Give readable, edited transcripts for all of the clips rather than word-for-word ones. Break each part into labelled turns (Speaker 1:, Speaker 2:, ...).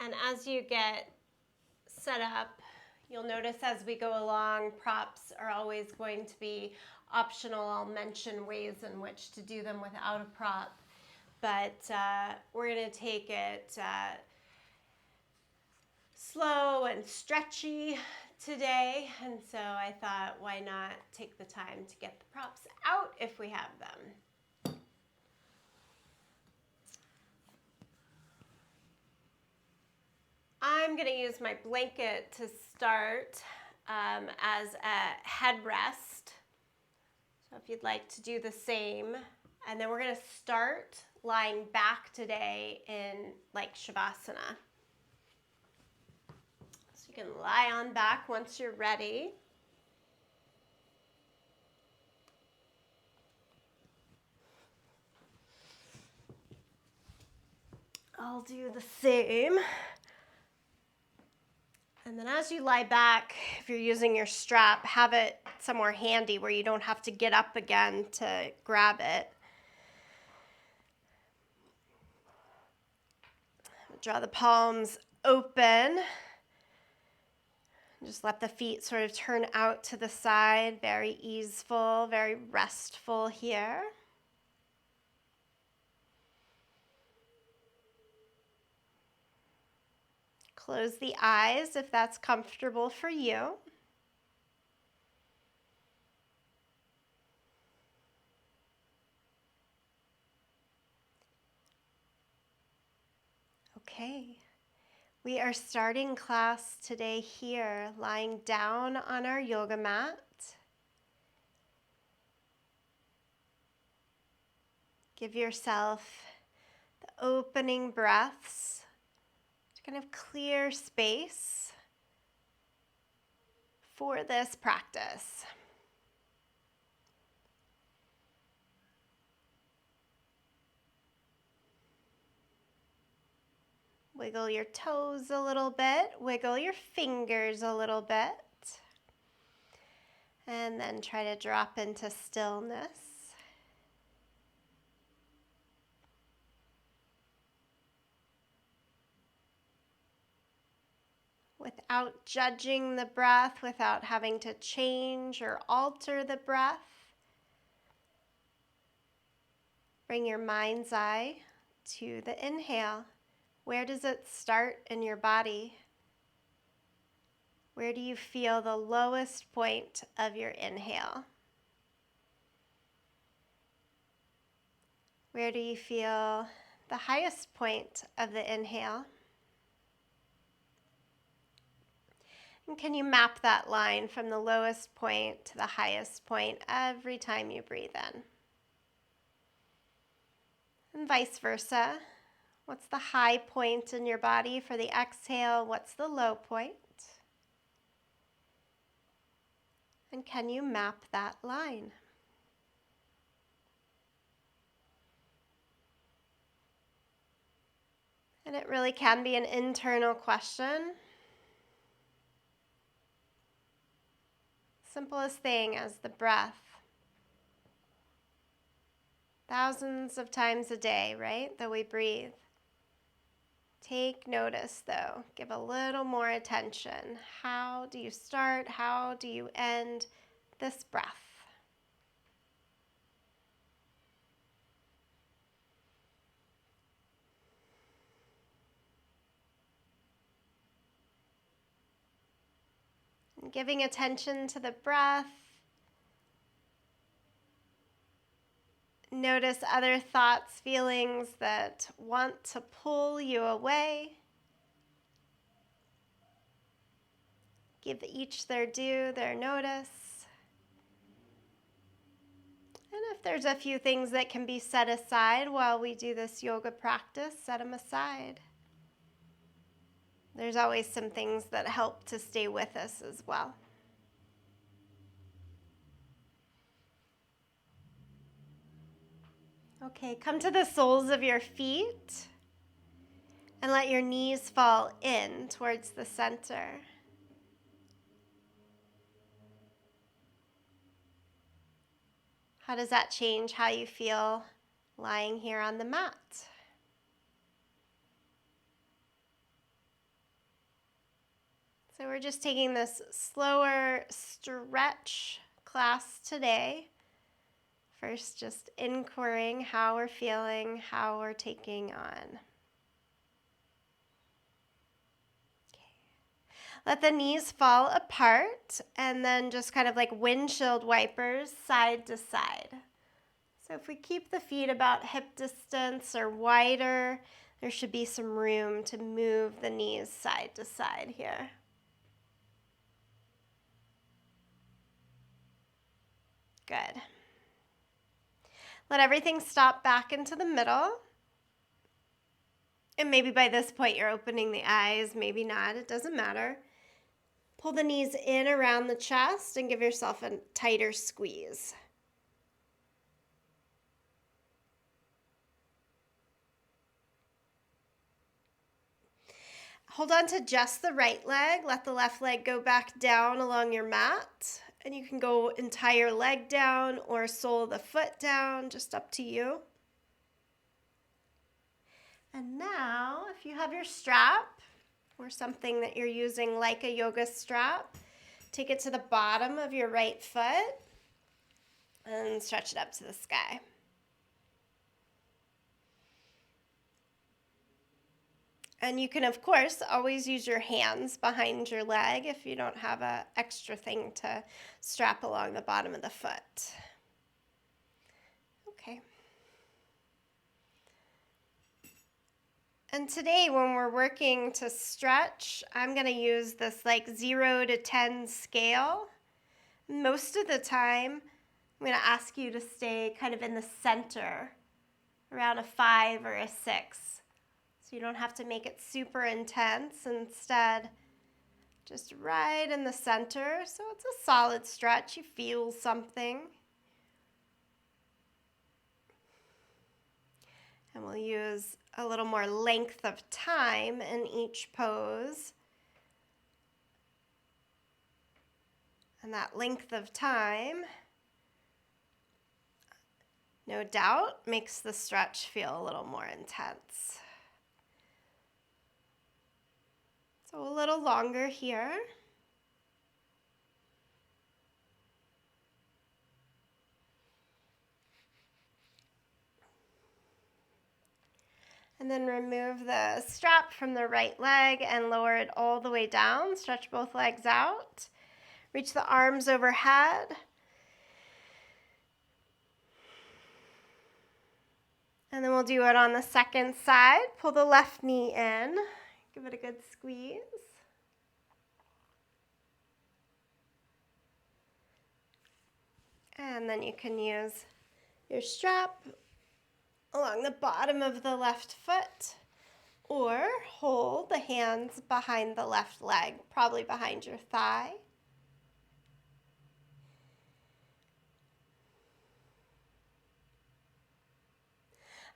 Speaker 1: And as you get set up, you'll notice as we go along, props are always going to be optional. I'll mention ways in which to do them without a prop, but we're going to take it slow and stretchy today, and so I thought, why not take the time to get the props out if we have them. I'm going to use my blanket to start as a headrest. So if you'd like to do the same. And then we're going to start lying back today in like Shavasana. So you can lie on back once you're ready. I'll do the same. And then as you lie back, if you're using your strap, have it somewhere handy where you don't have to get up again to grab it. Draw the palms open. Just let the feet sort of turn out to the side. Very easeful, very restful here. Close the eyes if that's comfortable for you. Okay, we are starting class today here, lying down on our yoga mat. Give yourself the opening breaths to kind of clear space for this practice. Wiggle your toes a little bit, wiggle your fingers a little bit, and then try to drop into stillness. Without judging the breath, without having to change or alter the breath, bring your mind's eye to the inhale. Where does it start in your body? Where do you feel the lowest point of your inhale? Where do you feel the highest point of the inhale? And can you map that line from the lowest point to the highest point every time you breathe in? And vice versa. What's the high point in your body for the exhale? What's the low point? And can you map that line? And it really can be an internal question. Simplest thing as the breath. Thousands of times a day, right, that we breathe. Take notice, though. Give a little more attention. How do you start? How do you end this breath? And giving attention to the breath. Notice other thoughts, feelings that want to pull you away. Give each their due, their notice. And if there's a few things that can be set aside while we do this yoga practice, set them aside. There's always some things that help to stay with us as well. Okay, come to the soles of your feet and let your knees fall in towards the center. How does that change how you feel lying here on the mat? So we're just taking this slower stretch class today. First, just inquiring how we're feeling, how we're taking on. Let the knees fall apart and then just kind of like windshield wipers side to side. So if we keep the feet about hip distance or wider, there should be some room to move the knees side to side here. Good. Let everything stop back into the middle. And maybe by this point you're opening the eyes, maybe not, it doesn't matter. Pull the knees in around the chest and give yourself a tighter squeeze. Hold on to just the right leg. Let the left leg go back down along your mat. And you can go entire leg down or sole of the foot down, just up to you. And now, if you have your strap or something that you're using like a yoga strap, take it to the bottom of your right foot and stretch it up to the sky. And you can, of course, always use your hands behind your leg if you don't have an extra thing to strap along the bottom of the foot. Okay. And today when we're working to stretch, I'm going to use this like 0 to 10 scale. Most of the time, I'm going to ask you to stay kind of in the center, around a 5 or a 6. So you don't have to make it super intense. Instead, just right in the center. So it's a solid stretch. You feel something. And we'll use a little more length of time in each pose. And that length of time, no doubt, makes the stretch feel a little more intense. So a little longer here. And then remove the strap from the right leg and lower it all the way down. Stretch both legs out. Reach the arms overhead. And then we'll do it on the second side. Pull the left knee in. Give it a good squeeze. And then you can use your strap along the bottom of the left foot, or hold the hands behind the left leg, probably behind your thigh.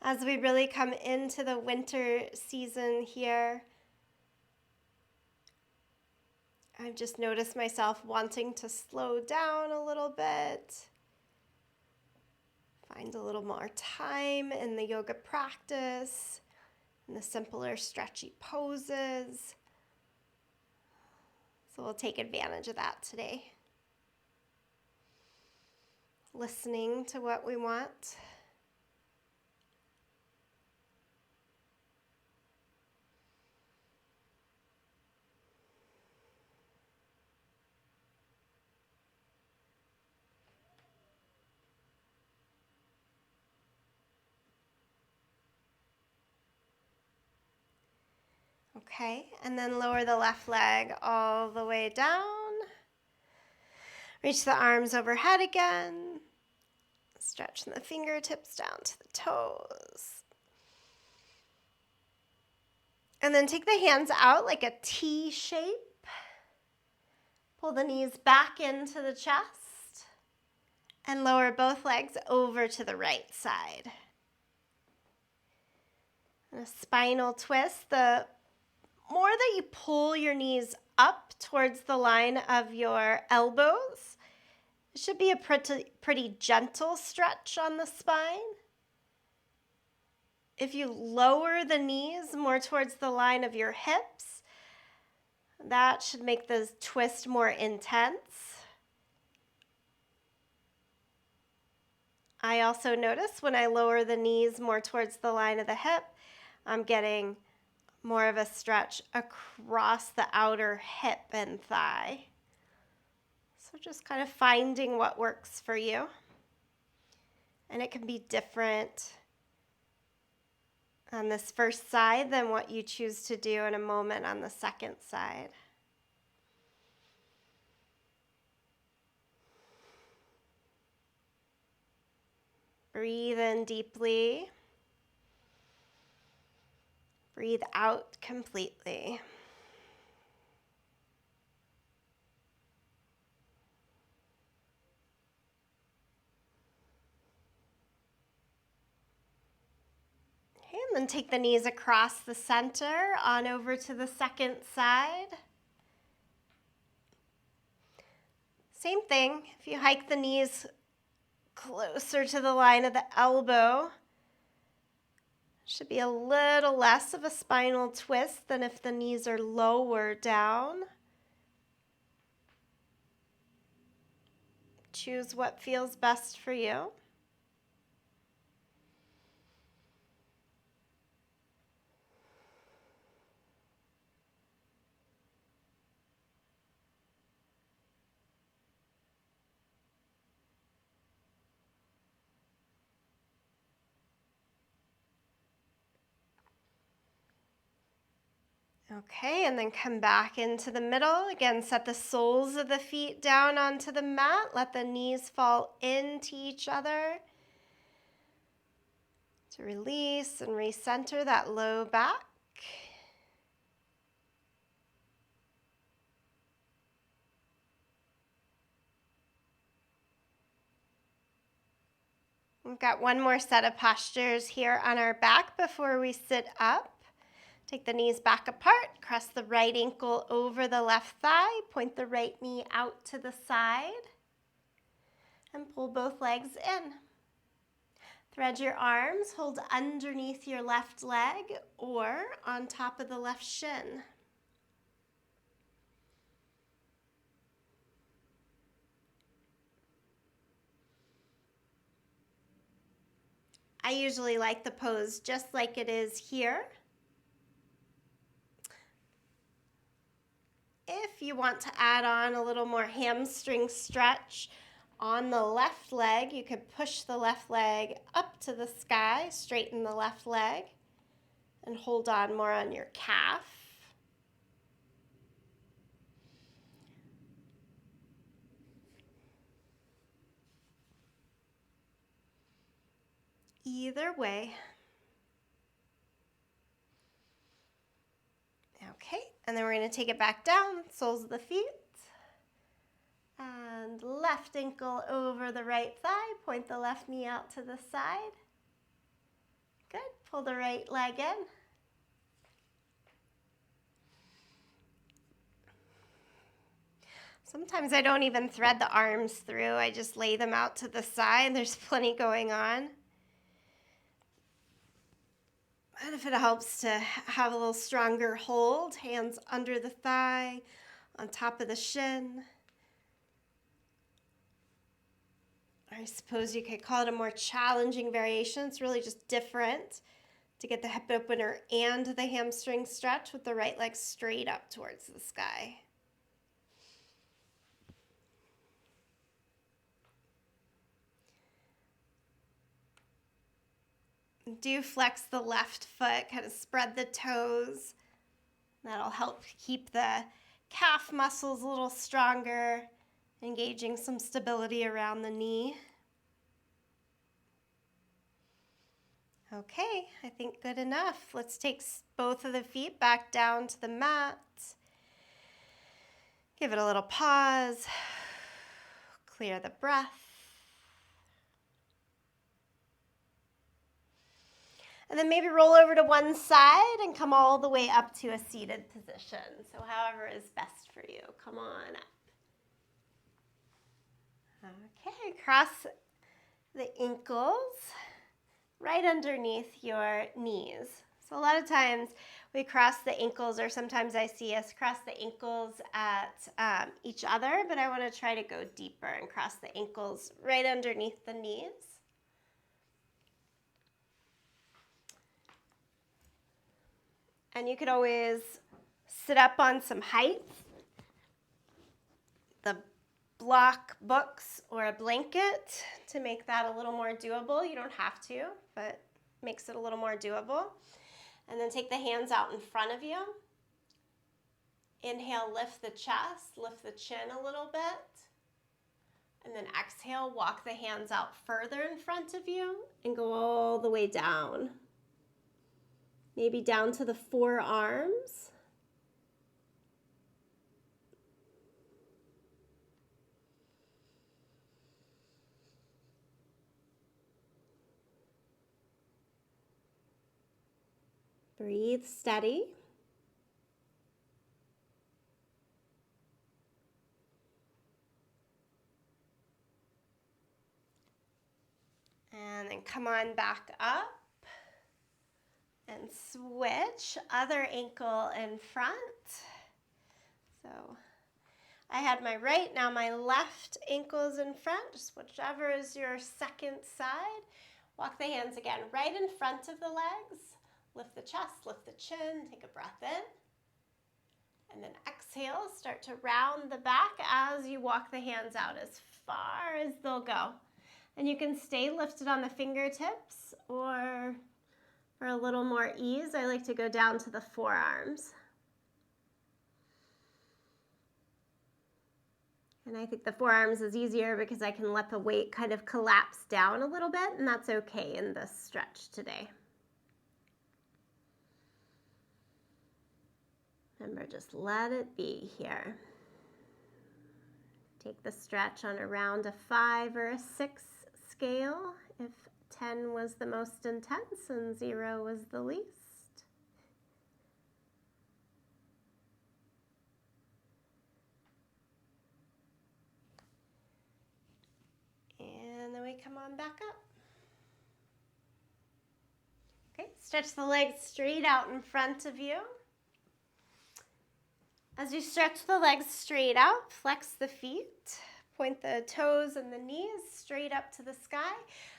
Speaker 1: As we really come into the winter season here, I've just noticed myself wanting to slow down a little bit. Find a little more time in the yoga practice, in the simpler stretchy poses. So we'll take advantage of that today. Listening to what we want. Okay, and then lower the left leg all the way down. Reach the arms overhead again. Stretching the fingertips down to the toes. And then take the hands out like a T shape. Pull the knees back into the chest. And lower both legs over to the right side. And a spinal twist. The more that you pull your knees up towards the line of your elbows, it should be a pretty gentle stretch on the spine. If you lower the knees more towards the line of your hips, That should make the twist more intense. I also notice when I lower the knees more towards the line of the hip, I'm getting more of a stretch across the outer hip and thigh. So just kind of finding what works for you. And it can be different on this first side than what you choose to do in a moment on the second side. Breathe in deeply. Breathe out completely. Okay, and then take the knees across the center on over to the second side. Same thing, if you hike the knees closer to the line of the elbow, should be a little less of a spinal twist than if the knees are lower down. Choose what feels best for you. Okay, and then come back into the middle. Again, set the soles of the feet down onto the mat. Let the knees fall into each other to release and recenter that low back. We've got one more set of postures here on our back before we sit up. Take the knees back apart, cross the right ankle over the left thigh, point the right knee out to the side, and pull both legs in. Thread your arms, hold underneath your left leg or on top of the left shin. I usually like the pose just like it is here. If you want to add on a little more hamstring stretch on the left leg, you could push the left leg up to the sky, straighten the left leg, and hold on more on your calf. Either way. Okay, and then we're going to take it back down, soles of the feet. And left ankle over the right thigh, point the left knee out to the side. Good, pull the right leg in. Sometimes I don't even thread the arms through, I just lay them out to the side. There's plenty going on. And if it helps to have a little stronger hold, hands under the thigh, on top of the shin. I suppose you could call it a more challenging variation. It's really just different to get the hip opener and the hamstring stretch with the right leg straight up towards the sky. Do flex the left foot, kind of spread the toes. That'll help keep the calf muscles a little stronger, engaging some stability around the knee. Okay, I think good enough. Let's take both of the feet back down to the mat. Give it a little pause. Clear the breath. And then maybe roll over to one side and come all the way up to a seated position. So however is best for you. Come on up. Okay, cross the ankles right underneath your knees. So a lot of times we cross the ankles, or sometimes I see us cross the ankles at each other, but I want to try to go deeper and cross the ankles right underneath the knees. And you could always sit up on some height, the block books or a blanket to make that a little more doable. You don't have to, but makes it a little more doable. And then take the hands out in front of you. Inhale, lift the chest, lift the chin a little bit. And then exhale, walk the hands out further in front of you and go all the way down. Maybe down to the forearms. Breathe steady. And then come on back up and switch, other ankle in front. So I had my right, now my left ankle's in front, just whichever is your second side. Walk the hands again right in front of the legs. Lift the chest, lift the chin, take a breath in. And then exhale, start to round the back as you walk the hands out as far as they'll go. And you can stay lifted on the fingertips, or for a little more ease, I like to go down to the forearms. And I think the forearms is easier because I can let the weight kind of collapse down a little bit, and that's okay in this stretch today. Remember, just let it be here. Take the stretch on around a 5 or a 6 scale if 10 was the most intense and 0 was the least. And then we come on back up. Okay, stretch the legs straight out in front of you. As you stretch the legs straight out, flex the feet, point the toes and the knees straight up to the sky.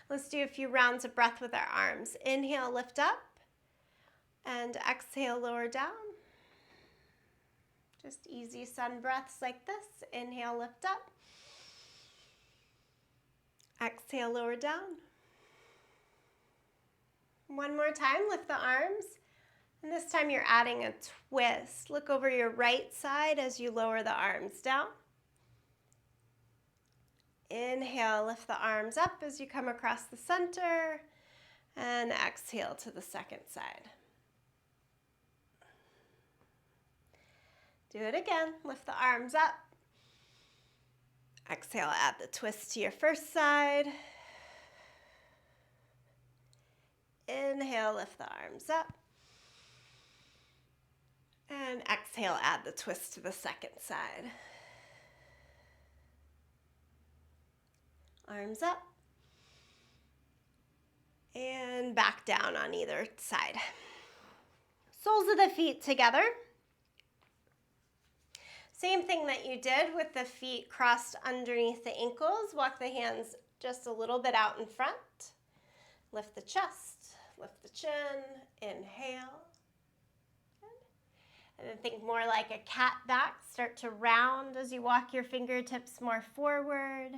Speaker 1: Let's do a few rounds of breath with our arms. Inhale, lift up, and exhale, lower down. Just easy sun breaths like this. Inhale, lift up. Exhale, lower down. One more time, lift the arms. And this time you're adding a twist. Look over your right side as you lower the arms down. Inhale, lift the arms up as you come across the center. And exhale to the second side. Do it again. Lift the arms up. Exhale, add the twist to your first side. Inhale, lift the arms up. And exhale, add the twist to the second side. Arms up. And back down on either side. Soles of the feet together. Same thing that you did with the feet crossed underneath the ankles. Walk the hands just a little bit out in front. Lift the chest, lift the chin, inhale. And then think more like a cat back. Start to round as you walk your fingertips more forward.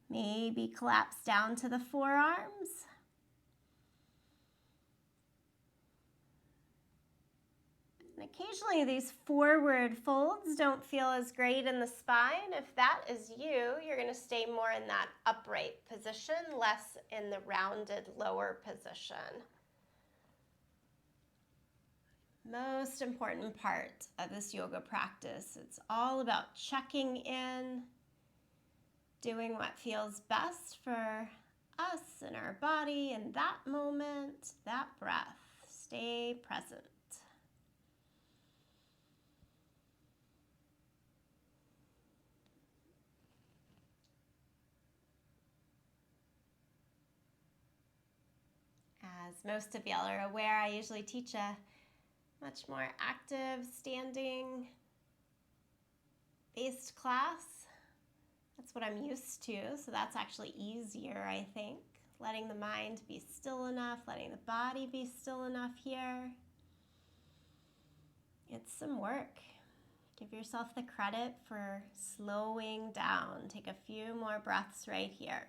Speaker 1: Maybe collapse down to the forearms. And occasionally these forward folds don't feel as great in the spine. If that is you, you're going to stay more in that upright position, less in the rounded lower position. Most important part of this yoga practice. It's all about checking in, doing what feels best for us and our body in that moment, that breath. Stay present. As most of y'all are aware, I usually teach a much more active, standing based class. That's what I'm used to, so that's actually easier, I think. Letting the mind be still enough, letting the body be still enough here. It's some work. Give yourself the credit for slowing down. Take a few more breaths right here.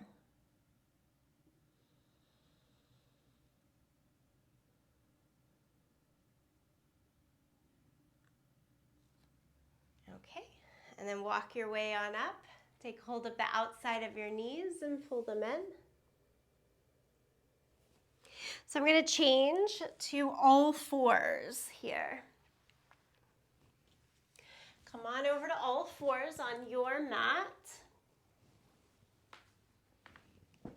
Speaker 1: Okay, and then walk your way on up. Take hold of the outside of your knees and pull them in. So I'm going to change to all fours here. Come on over to all fours on your mat. I'm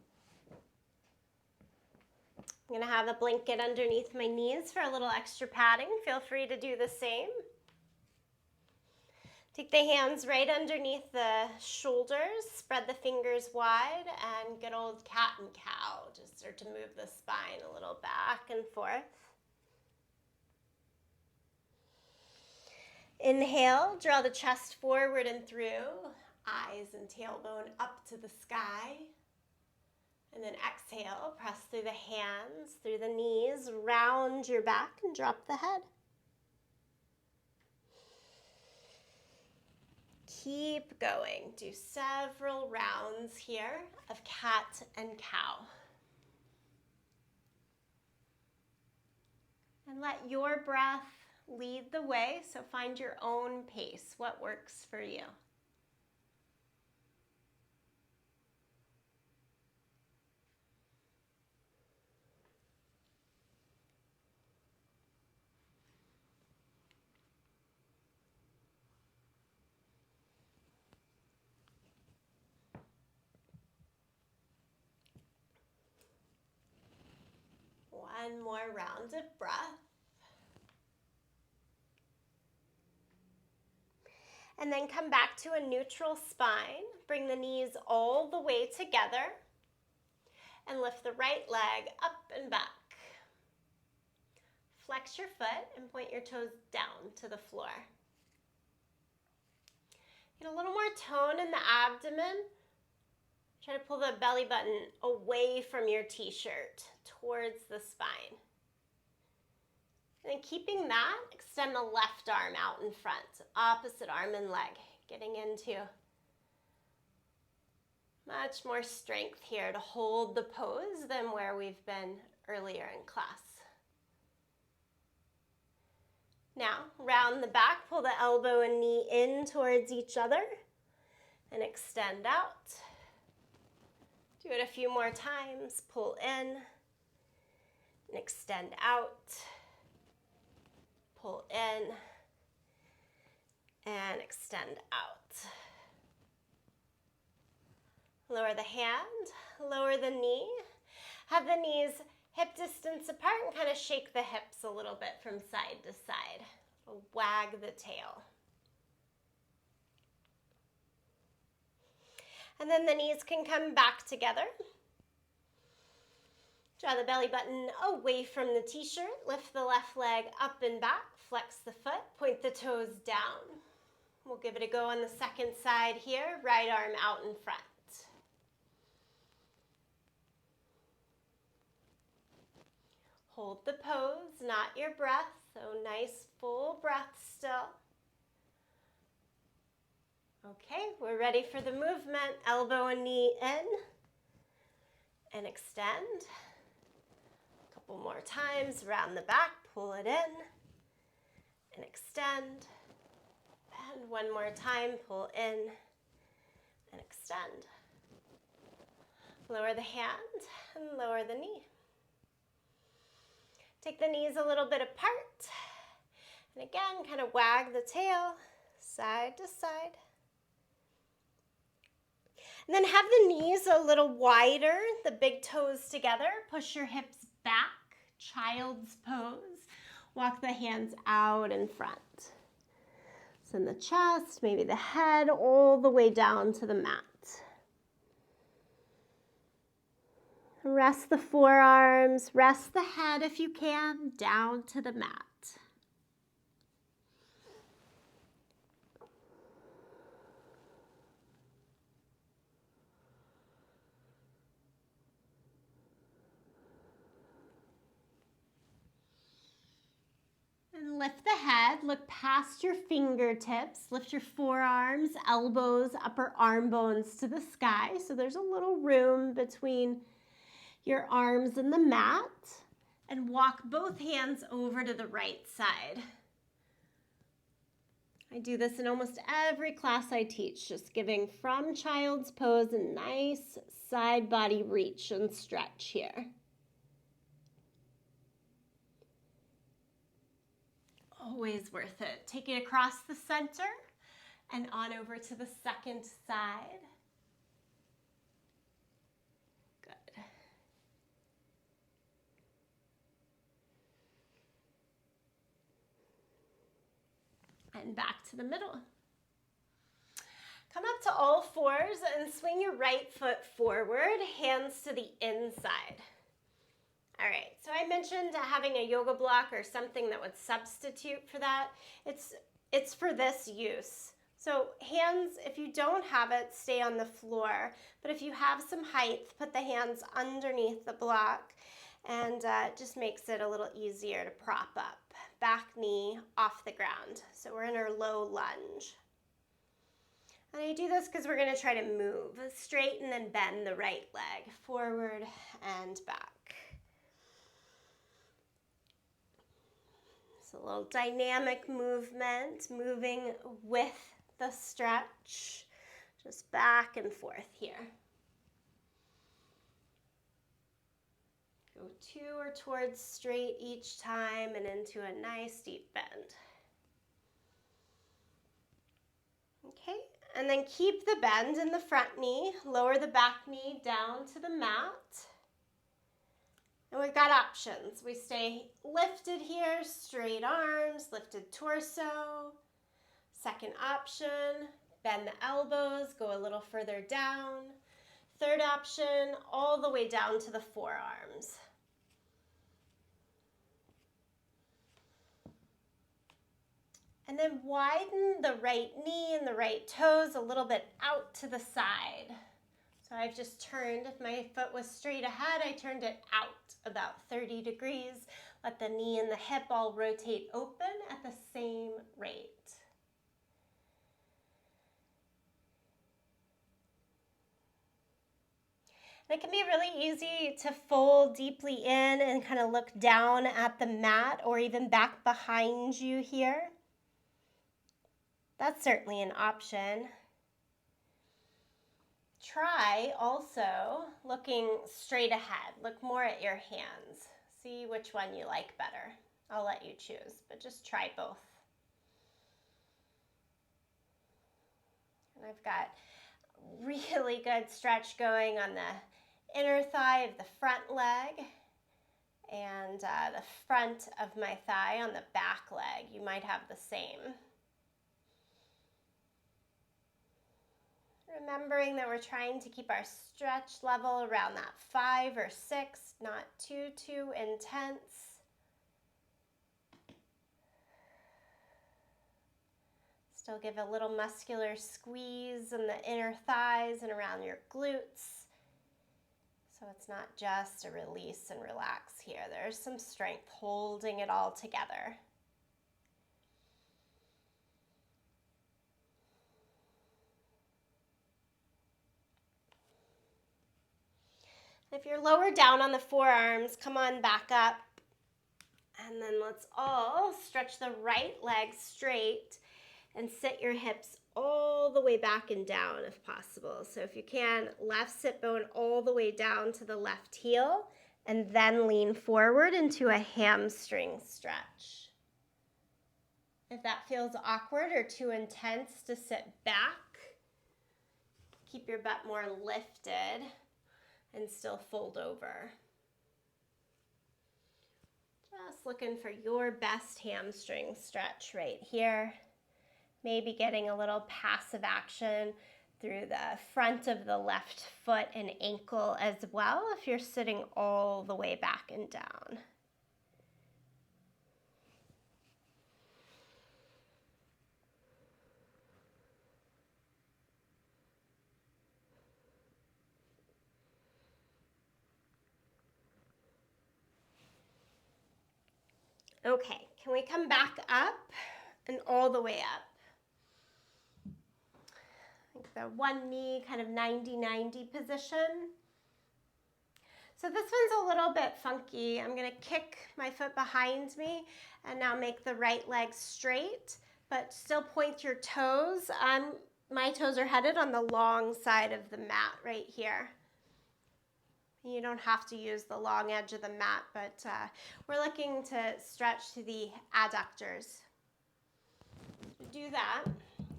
Speaker 1: going to have a blanket underneath my knees for a little extra padding. Feel free to do the same. Take the hands right underneath the shoulders, spread the fingers wide, and good old cat and cow. Just start to move the spine a little back and forth. Inhale, draw the chest forward and through, eyes and tailbone up to the sky. And then exhale, press through the hands, through the knees, round your back and drop the head. Keep going. Do several rounds here of cat and cow. And let your breath lead the way, so find your own pace. What works for you? One more round of breath. And then come back to a neutral spine. Bring the knees all the way together. And lift the right leg up and back. Flex your foot and point your toes down to the floor. Get a little more tone in the abdomen. Try to pull the belly button away from your t-shirt towards the spine. And then keeping that, extend the left arm out in front, opposite arm and leg, getting into much more strength here to hold the pose than where we've been earlier in class. Now, round the back, pull the elbow and knee in towards each other and extend out. Do it a few more times. Pull in and extend out. Pull in and extend out. Lower the hand, lower the knee. Have the knees hip distance apart and kind of shake the hips a little bit from side to side. Wag the tail. And then the knees can come back together. Draw the belly button away from the t-shirt. Lift the left leg up and back. Flex the foot. Point the toes down. We'll give it a go on the second side here. Right arm out in front. Hold the pose, not your breath. So nice full breath still. Okay, we're ready for the movement. Elbow and knee in and extend. A couple more times, round the back, pull it in and extend. And one more time, pull in and extend. Lower the hand and lower the knee. Take the knees a little bit apart. And again, kind of wag the tail side to side. And then have the knees a little wider, the big toes together. Push your hips back, child's pose. Walk the hands out in front. Send the chest, maybe the head, all the way down to the mat. Rest the forearms, rest the head if you can, down to the mat. And lift the head, look past your fingertips, lift your forearms, elbows, upper arm bones to the sky. So there's a little room between your arms and the mat, and walk both hands over to the right side. I do this in almost every class I teach, just giving from child's pose a nice side body reach and stretch here. Always worth it. Take it across the center and on over to the second side. Good. And back to the middle. Come up to all fours and swing your right foot forward, hands to the inside. All right, so I mentioned having a yoga block or something that would substitute for that. It's for this use. So hands, if you don't have it, stay on the floor. But if you have some height, put the hands underneath the block, and it just makes it a little easier to prop up. Back knee off the ground. So we're in our low lunge. And I do this because we're going to try to move. Straighten and bend the right leg, forward and back. It's a little dynamic movement, moving with the stretch, just back and forth here. Go to or towards straight each time and into a nice deep bend. Okay, and then keep the bend in the front knee, lower the back knee down to the mat. And we've got options. We stay lifted here, straight arms, lifted torso. Second option, bend the elbows, go a little further down. Third option, all the way down to the forearms. And then widen the right knee and the right toes a little bit out to the side. So I've just turned, if my foot was straight ahead, I turned it out about 30 degrees. Let the knee and the hip all rotate open at the same rate. And it can be really easy to fold deeply in and kind of look down at the mat or even back behind you here. That's certainly an option. Try also looking straight ahead. Look more at your hands. See which one you like better. I'll let you choose, but just try both. And I've got really good stretch going on the inner thigh of the front leg and the front of my thigh on the back leg. You might have the same. Remembering that we're trying to keep our stretch level around that 5 or 6, not too intense. Still give a little muscular squeeze in the inner thighs and around your glutes. So it's not just a release and relax here. There's some strength holding it all together. If you're lower down on the forearms, come on back up. And then let's all stretch the right leg straight and sit your hips all the way back and down if possible. So if you can, left sit bone all the way down to the left heel and then lean forward into a hamstring stretch. If that feels awkward or too intense to sit back, keep your butt more lifted and still fold over. Just looking for your best hamstring stretch right here. Maybe getting a little passive action through the front of the left foot and ankle as well if you're sitting all the way back and down. Okay, can we come back up and all the way up? Like the one knee kind of 90-90 position. So this one's a little bit funky. I'm gonna kick my foot behind me and now make the right leg straight, but still point your toes. My toes are headed on the long side of the mat right here. You don't have to use the long edge of the mat, but we're looking to stretch to the adductors. To do that,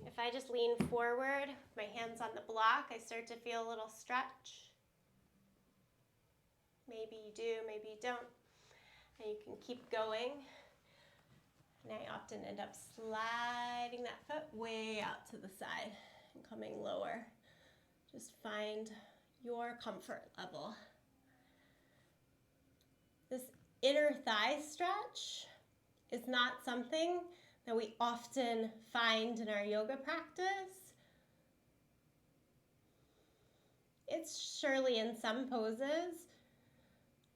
Speaker 1: if I just lean forward, my hands on the block, I start to feel a little stretch. Maybe you do, maybe you don't. And you can keep going. And I often end up sliding that foot way out to the side and coming lower. Just find your comfort level. This inner thigh stretch is not something that we often find in our yoga practice. It's surely in some poses,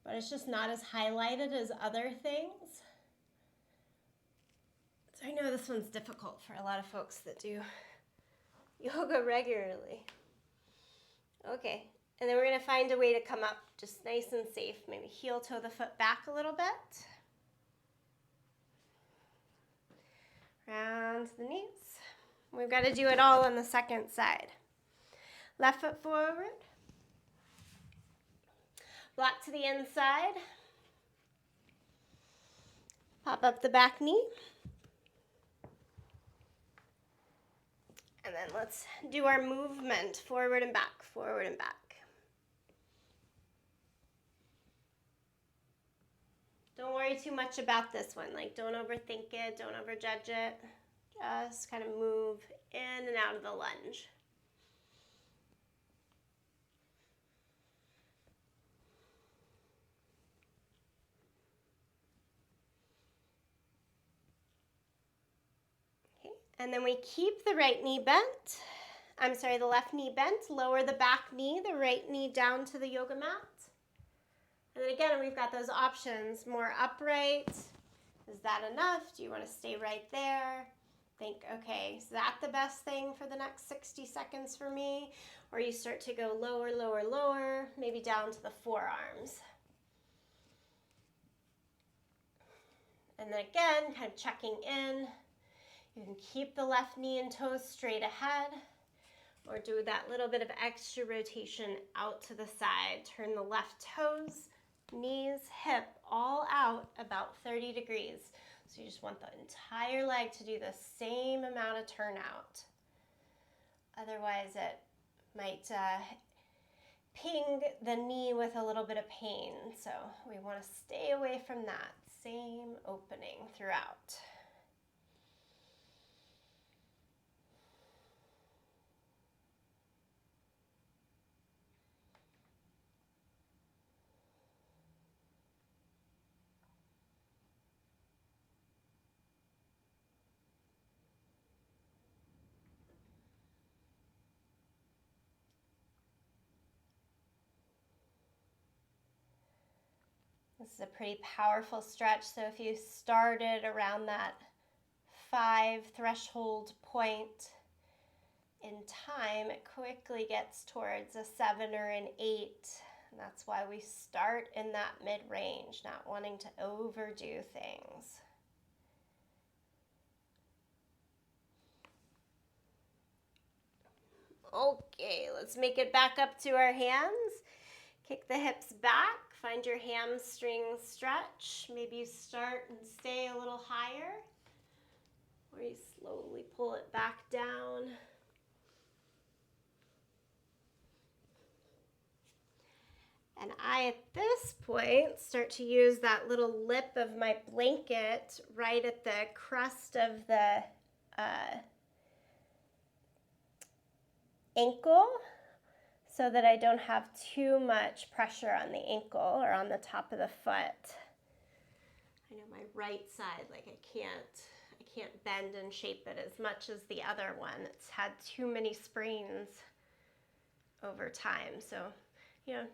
Speaker 1: but it's just not as highlighted as other things. So I know this one's difficult for a lot of folks that do yoga regularly. Okay, and then we're gonna find a way to come up just nice and safe. Maybe heel toe the foot back a little bit. Round the knees. We've got to do it all on the second side. Left foot forward. Block to the inside. Pop up the back knee. And then let's do our movement, forward and back, forward and back. Don't worry too much about this one. Like, don't overthink it, don't overjudge it. Just kind of move in and out of the lunge. Okay, and then we keep the right knee bent. The left knee bent. Lower the back knee, the right knee down to the yoga mat. And then again, we've got those options, more upright. Is that enough? Do you want to stay right there? Think, okay, is that the best thing for the next 60 seconds for me? Or you start to go lower, lower, lower, maybe down to the forearms. And then again, kind of checking in. You can keep the left knee and toes straight ahead, or do that little bit of extra rotation out to the side. Turn the left toes, knees, hip, all out about 30 degrees. So you just want the entire leg to do the same amount of turnout. Otherwise it might ping the knee with a little bit of pain. So we want to stay away from that same opening throughout. This is a pretty powerful stretch, so if you started around that 5 threshold point in time, it quickly gets towards a 7 or an 8. And that's why we start in that mid-range, not wanting to overdo things. Okay, let's make it back up to our hands. Kick the hips back. Find your hamstring stretch. Maybe you start and stay a little higher, or you slowly pull it back down. And I, at this point, start to use that little lip of my blanket right at the crust of the ankle so that I don't have too much pressure on the ankle or on the top of the foot. I know my right side, like I can't bend and shape it as much as the other one. It's had too many sprains over time. So,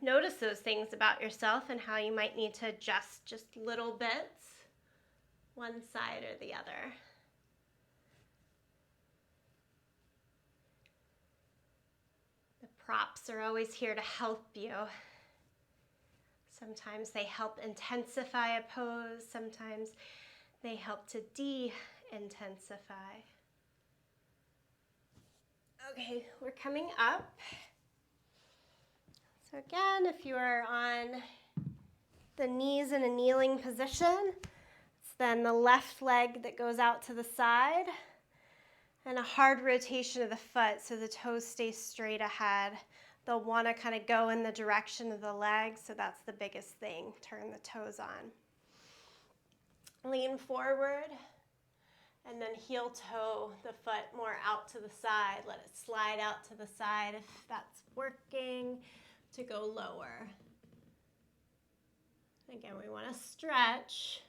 Speaker 1: notice those things about yourself and how you might need to adjust just little bits, one side or the other. The props are always here to help you. Sometimes they help intensify a pose, sometimes they help to de-intensify. Okay, we're coming up. So again, if you are on the knees in a kneeling position, it's then the left leg that goes out to the side and a hard rotation of the foot so the toes stay straight ahead. They'll want to kind of go in the direction of the leg, so that's the biggest thing. Turn the toes on. Lean forward and then heel toe the foot more out to the side. Let it slide out to the side if that's working, to go lower. Again, we want to stretch,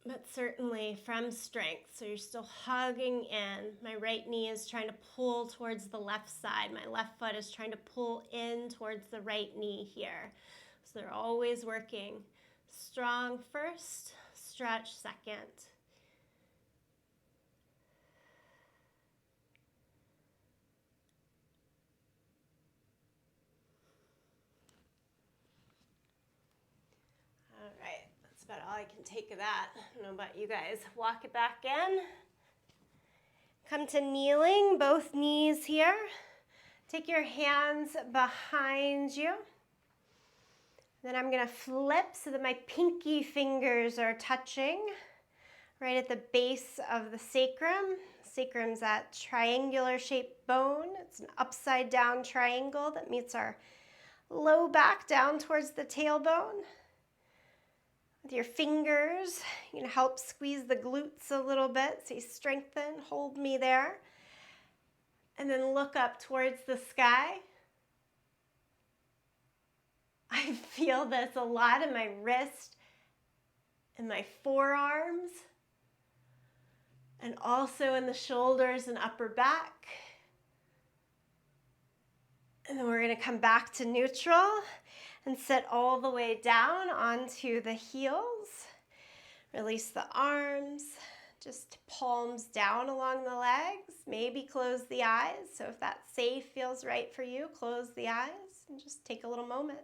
Speaker 1: but certainly from strength. So you're still hugging in. My right knee is trying to pull towards the left side. My left foot is trying to pull in towards the right knee here. So they're always working. Strong first, stretch second. All right, that's about all I can take of that. I don't know about you guys. Walk it back in. Come to kneeling, both knees here. Take your hands behind you. Then I'm going to flip so that my pinky fingers are touching right at the base of the sacrum. Sacrum's that triangular shaped bone. It's an upside down triangle that meets our low back down towards the tailbone. With your fingers, you can help squeeze the glutes a little bit so you strengthen. Hold me there. And then look up towards the sky. I feel this a lot in my wrist and my forearms, and also in the shoulders and upper back. And then we're going to come back to neutral and sit all the way down onto the heels. Release the arms, just palms down along the legs. Maybe close the eyes. So if that safe feels right for you, close the eyes and just take a little moment.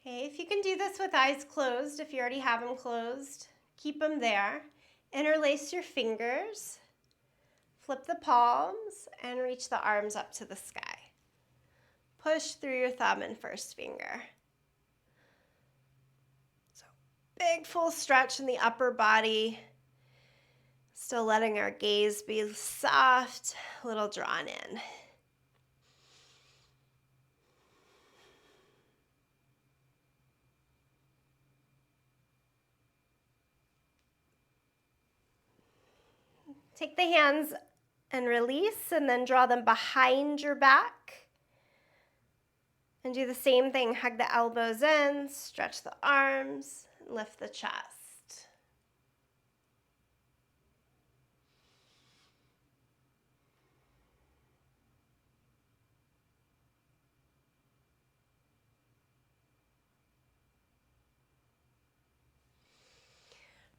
Speaker 1: Okay, if you can do this with eyes closed, if you already have them closed, keep them there. Interlace your fingers, flip the palms, and reach the arms up to the sky. Push through your thumb and first finger. So big full stretch in the upper body. Still letting our gaze be soft, a little drawn in. Take the hands and release, and then draw them behind your back. And do the same thing. Hug the elbows in, stretch the arms, and lift the chest.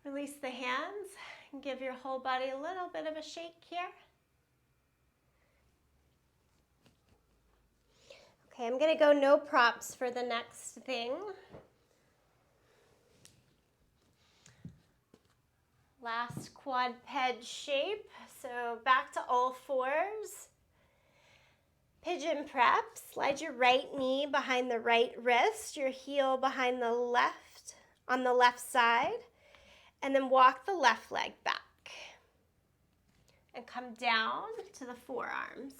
Speaker 1: Release the hands and give your whole body a little bit of a shake here. Okay, I'm going to go no props for the next thing. Last quadruped shape. So back to all fours. Pigeon Prep. Slide your right knee behind the right wrist, your heel behind the left on the left side. And then walk the left leg back. And come down to the forearms.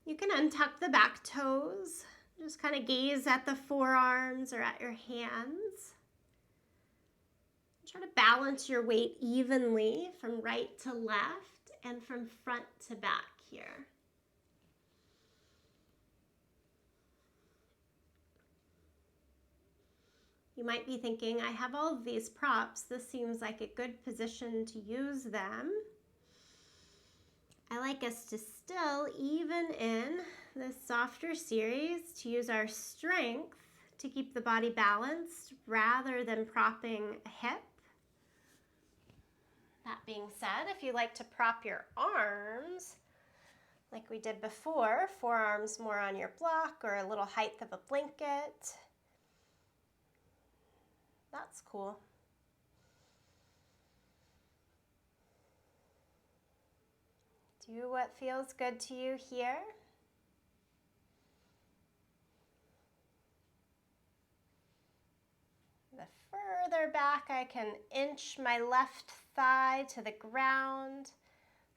Speaker 1: You can untuck the back toes. Just kind of gaze at the forearms or at your hands. Try to balance your weight evenly from right to left and from front to back here. You might be thinking, I have all of these props. This seems like a good position to use them. I like us to still, even in this softer series, to use our strength to keep the body balanced rather than propping a hip. That being said, if you like to prop your arms, like we did before, forearms more on your block or a little height of a blanket, that's cool. Do what feels good to you here. The further back I can inch my left thigh to the ground,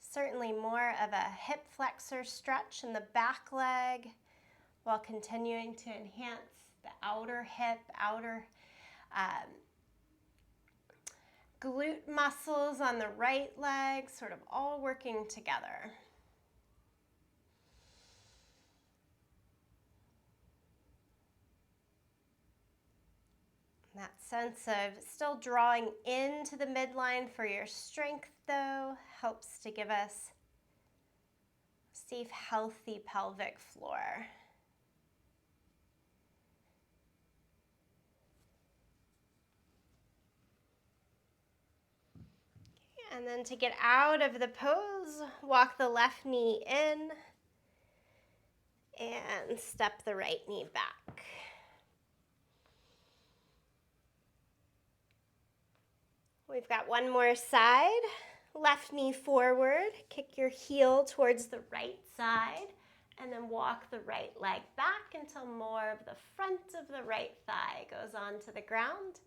Speaker 1: certainly more of a hip flexor stretch in the back leg while continuing to enhance the outer hip, outer glute muscles on the right leg, sort of all working together. That sense of still drawing into the midline for your strength, though, helps to give us a safe, healthy pelvic floor. And then to get out of the pose, walk the left knee in and step the right knee back. We've got one more side. Left knee forward, kick your heel towards the right side, and then walk the right leg back until more of the front of the right thigh goes onto the ground.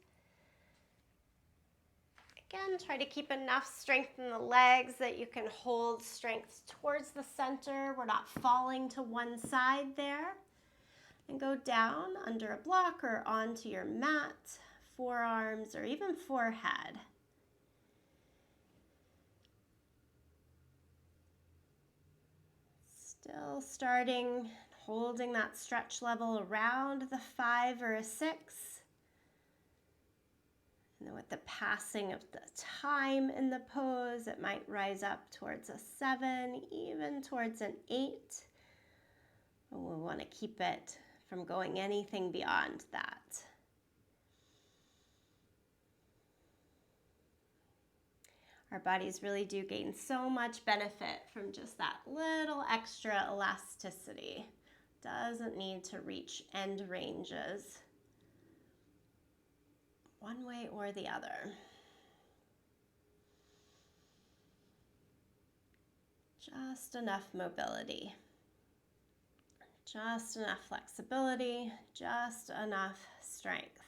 Speaker 1: Again, try to keep enough strength in the legs that you can hold strength towards the center. We're not falling to one side there. And go down under a block or onto your mat, forearms, or even forehead. Still starting, holding that stretch level around the 5 or a 6. And then with the passing of the time in the pose, it might rise up towards a 7, even towards an 8. And we want to keep it from going anything beyond that. Our bodies really do gain so much benefit from just that little extra elasticity. Doesn't need to reach end ranges one way or the other. Just enough mobility, just enough flexibility, just enough strength,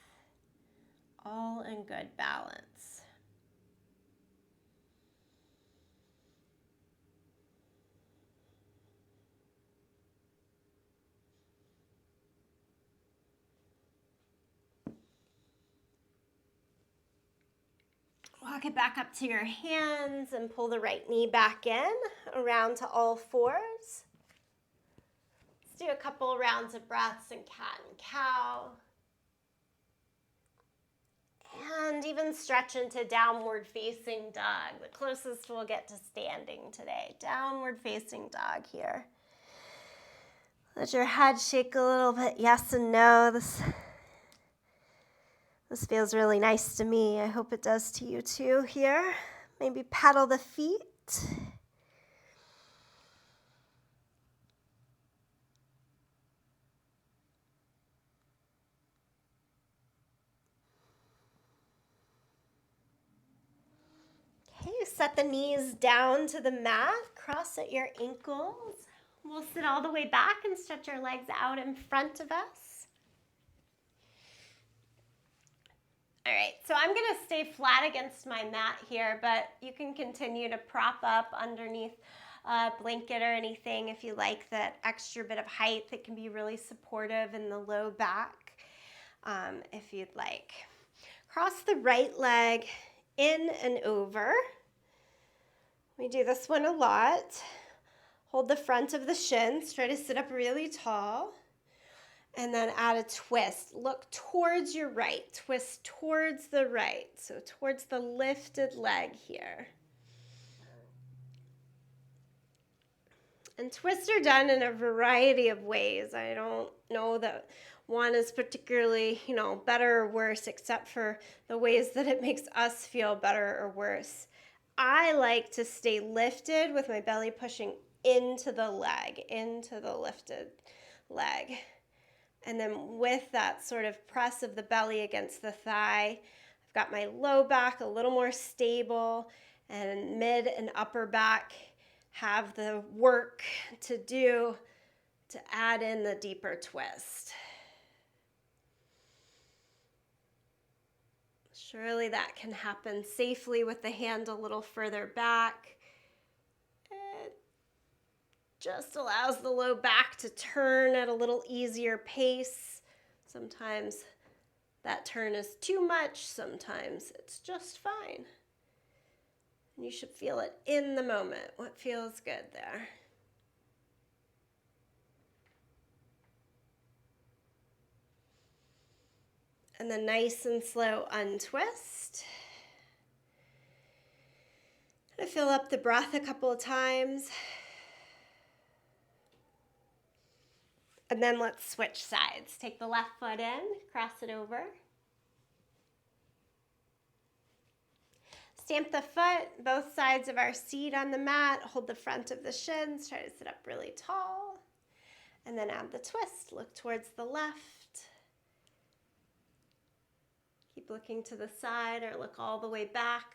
Speaker 1: all in good balance. Walk it back up to your hands and pull the right knee back in, around to all fours. Let's do a couple rounds of breaths in cat and cow. And even stretch into downward facing dog, the closest we'll get to standing today. Downward facing dog here. Let your head shake a little bit, yes and no. This feels really nice to me. I hope it does to you too here. Maybe pedal the feet. Okay, set the knees down to the mat. Cross at your ankles. We'll sit all the way back and stretch our legs out in front of us. All right, so I'm going to stay flat against my mat here, but you can continue to prop up underneath blanket or anything if you like that extra bit of height that can be really supportive in the low back, if you'd like. Cross the right leg in and over. We do this one a lot. Hold the front of the shins, try to sit up really tall, and then add a twist. Look towards your right, twist towards the right, so towards the lifted leg here. And twists are done in a variety of ways. I don't know that one is particularly, better or worse, except for the ways that it makes us feel better or worse. I like to stay lifted with my belly pushing into the lifted leg. And then with that sort of press of the belly against the thigh, I've got my low back a little more stable, and mid and upper back have the work to do to add in the deeper twist. Surely that can happen safely with the hand a little further back. It just allows the low back to turn at a little easier pace. Sometimes that turn is too much, sometimes it's just fine. And you should feel it in the moment, what feels good there. And then nice and slow untwist. And fill up the breath a couple of times. And then let's switch sides. Take the left foot in, cross it over. Stamp the foot, both sides of our seat on the mat. Hold the front of the shins. Try to sit up really tall. And then add the twist. Look towards the left. Keep looking to the side or look all the way back.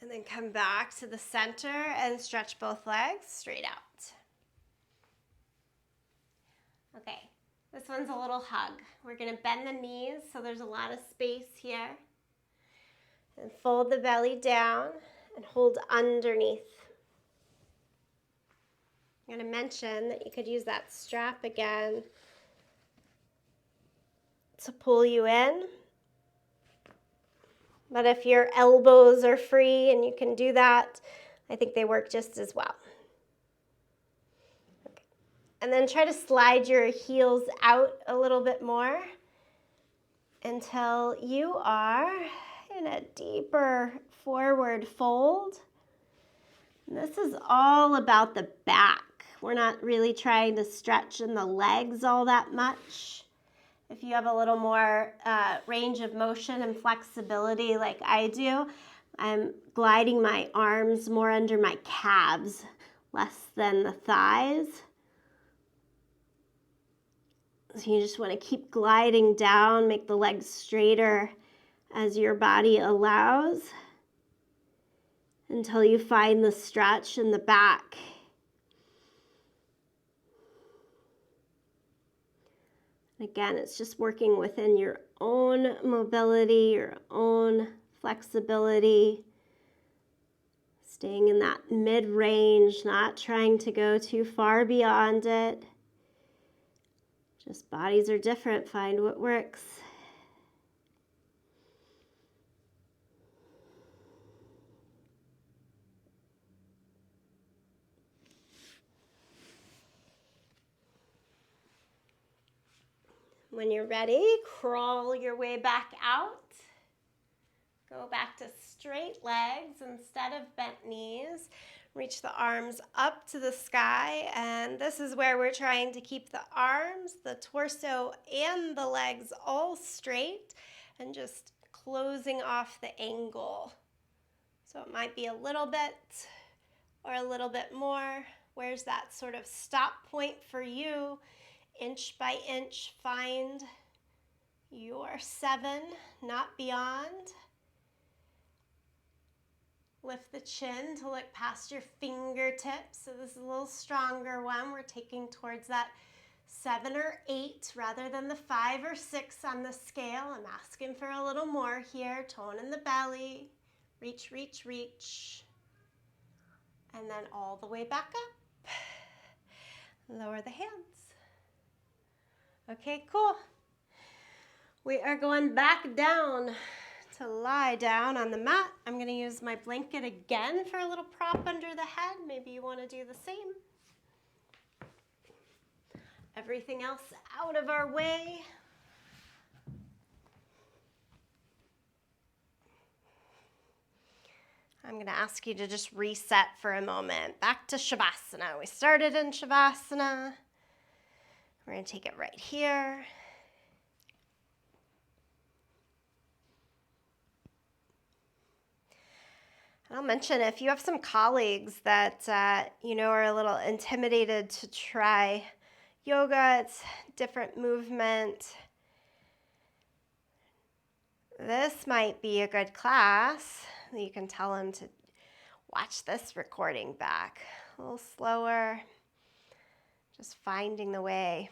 Speaker 1: And then come back to the center and stretch both legs straight out. Okay, this one's a little hug. We're gonna bend the knees so there's a lot of space here. And fold the belly down and hold underneath. I'm gonna mention that you could use that strap again to pull you in. But if your elbows are free and you can do that, I think they work just as well. Okay. And then try to slide your heels out a little bit more until you are in a deeper forward fold. And this is all about the back. We're not really trying to stretch in the legs all that much. If you have a little more range of motion and flexibility like I do, I'm gliding my arms more under my calves, less than the thighs. So you just want to keep gliding down, make the legs straighter as your body allows until you find the stretch in the back. Again, it's just working within your own mobility, your own flexibility, staying in that mid-range, not trying to go too far beyond it. Just bodies are different, find what works. When you're ready, crawl your way back out. Go back to straight legs instead of bent knees. Reach the arms up to the sky, and this is where we're trying to keep the arms, the torso, and the legs all straight and just closing off the angle. So it might be a little bit or a little bit more. Where's that sort of stop point for you Inch by inch, find your 7, not beyond. Lift the chin to look past your fingertips. So this is a little stronger one. We're taking towards that 7 or 8 rather than the 5 or 6 on the scale. I'm asking for a little more here. Tone in the belly. Reach, reach, reach. And then all the way back up. Lower the hands. Okay, cool. We are going back down to lie down on the mat. I'm going to use my blanket again for a little prop under the head. Maybe you want to do the same. Everything else out of our way. I'm going to ask you to just reset for a moment. Back to Shavasana. We started in Shavasana. We're going to take it right here. And I'll mention, if you have some colleagues that are a little intimidated to try yoga, it's different movement. This might be a good class. You can tell them to watch this recording back. A little slower, just finding the way.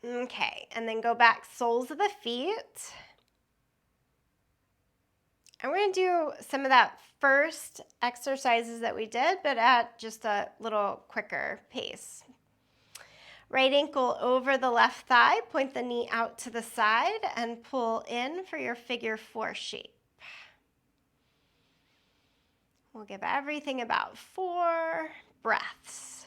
Speaker 1: Okay, and then go back, soles of the feet. And we're going to do some of that first exercises that we did, but at just a little quicker pace. Right ankle over the left thigh, point the knee out to the side and pull in for your figure 4 shape. We'll give everything about 4 breaths.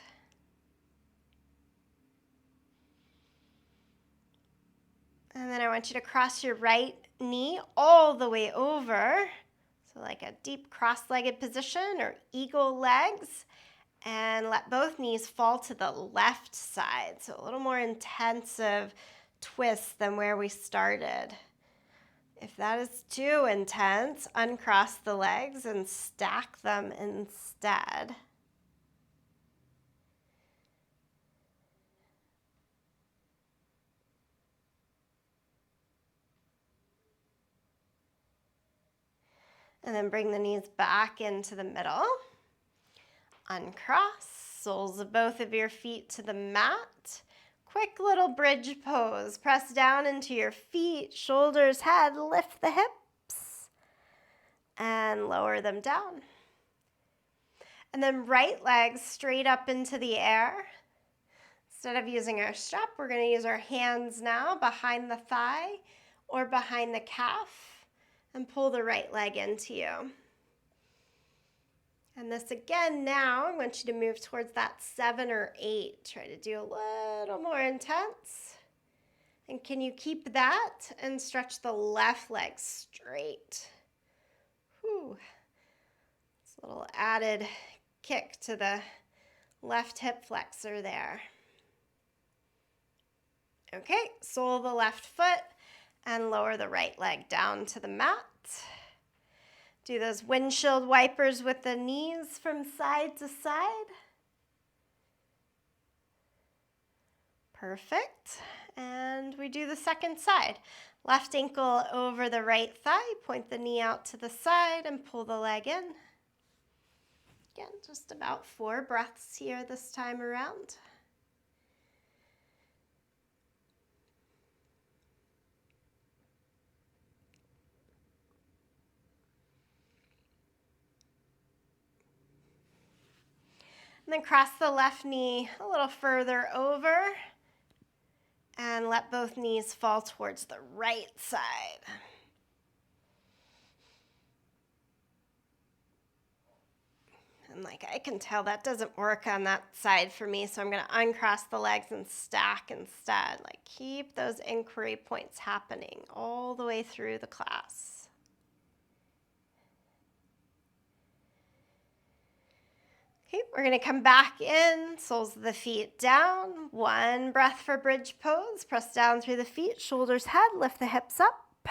Speaker 1: And then I want you to cross your right knee all the way over. So like a deep cross-legged position or eagle legs. And let both knees fall to the left side. So a little more intensive twist than where we started. If that is too intense, uncross the legs and stack them instead. And then bring the knees back into the middle. Uncross, soles of both of your feet to the mat. Quick little bridge pose. Press down into your feet, shoulders, head, lift the hips, and lower them down. And then right leg straight up into the air. Instead of using our strap, we're going to use our hands now behind the thigh or behind the calf. And pull the right leg into you. And this again now, I want you to move towards that 7 or 8. Try to do a little more intense. And can you keep that and stretch the left leg straight? Whew. It's a little added kick to the left hip flexor there. Okay, sole the left foot. And lower the right leg down to the mat. Do those windshield wipers with the knees from side to side. Perfect. And we do the second side. Left ankle over the right thigh. Point the knee out to the side and pull the leg in. Again, just about 4 breaths here this time around. And then cross the left knee a little further over and let both knees fall towards the right side. And like I can tell that doesn't work on that side for me, so I'm going to uncross the legs and stack instead. Like keep those inquiry points happening all the way through the class. Okay, we're going to come back in, soles of the feet down. 1 breath for bridge pose. Press down through the feet, shoulders, head, lift the hips up.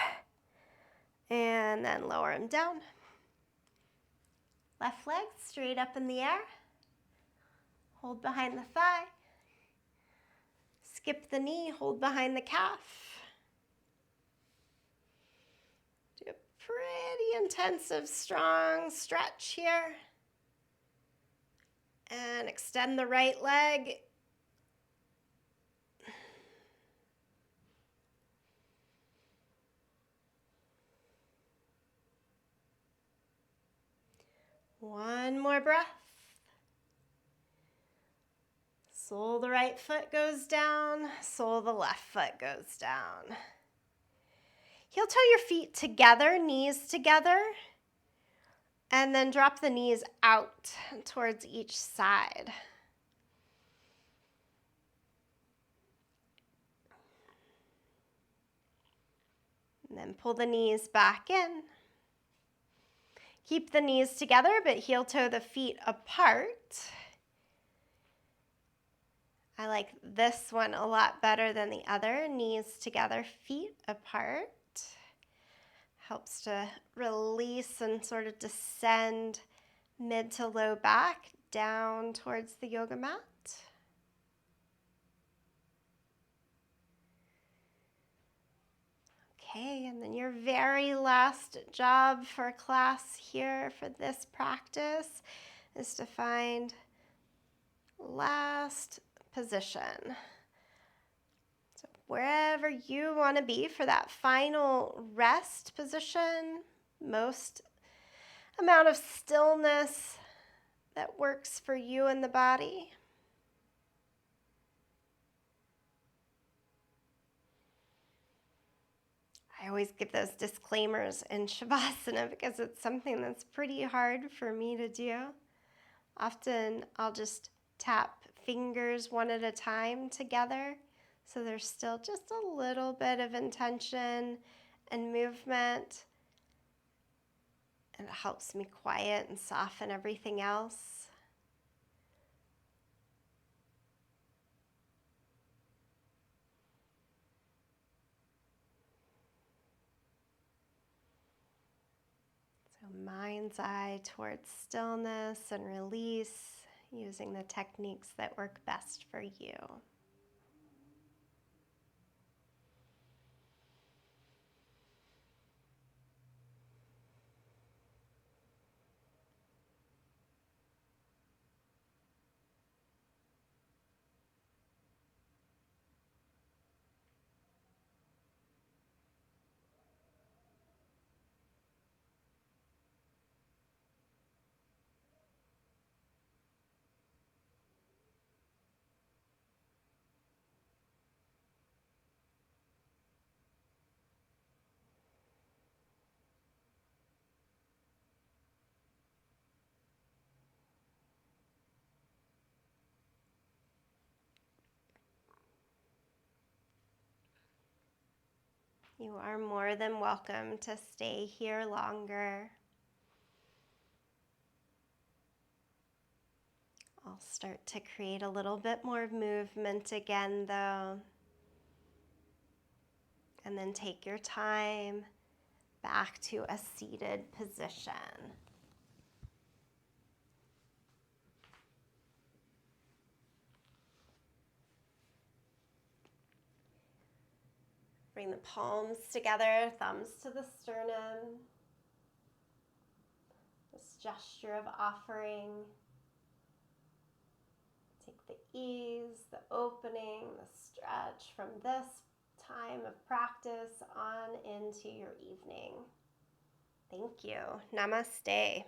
Speaker 1: And then lower them down. Left leg straight up in the air. Hold behind the thigh. Skip the knee, hold behind the calf. Do a pretty intensive, strong stretch here. And extend the right leg. One more breath. Sole the right foot goes down, sole the left foot goes down. Heel toe your feet together, knees together, and then drop the knees out towards each side. And then pull the knees back in. Keep the knees together, but heel toe the feet apart. I like this one a lot better than the other. Knees together, feet apart. Helps to release and sort of descend mid to low back down towards the yoga mat. Okay, and then your very last job for class here for this practice is to find last position. So wherever you want to be for that final rest position, most amount of stillness that works for you and the body. I always give those disclaimers in Shavasana because it's something that's pretty hard for me to do. Often I'll just tap fingers one at a time together, so there's still just a little bit of intention and movement, and it helps me quiet and soften everything else. So mind's eye towards stillness and release, using the techniques that work best for you. You are more than welcome to stay here longer. I'll start to create a little bit more movement again though. And then take your time back to a seated position. Bring the palms together, thumbs to the sternum. This gesture of offering. Take the ease, the opening, the stretch from this time of practice on into your evening. Thank you. Namaste.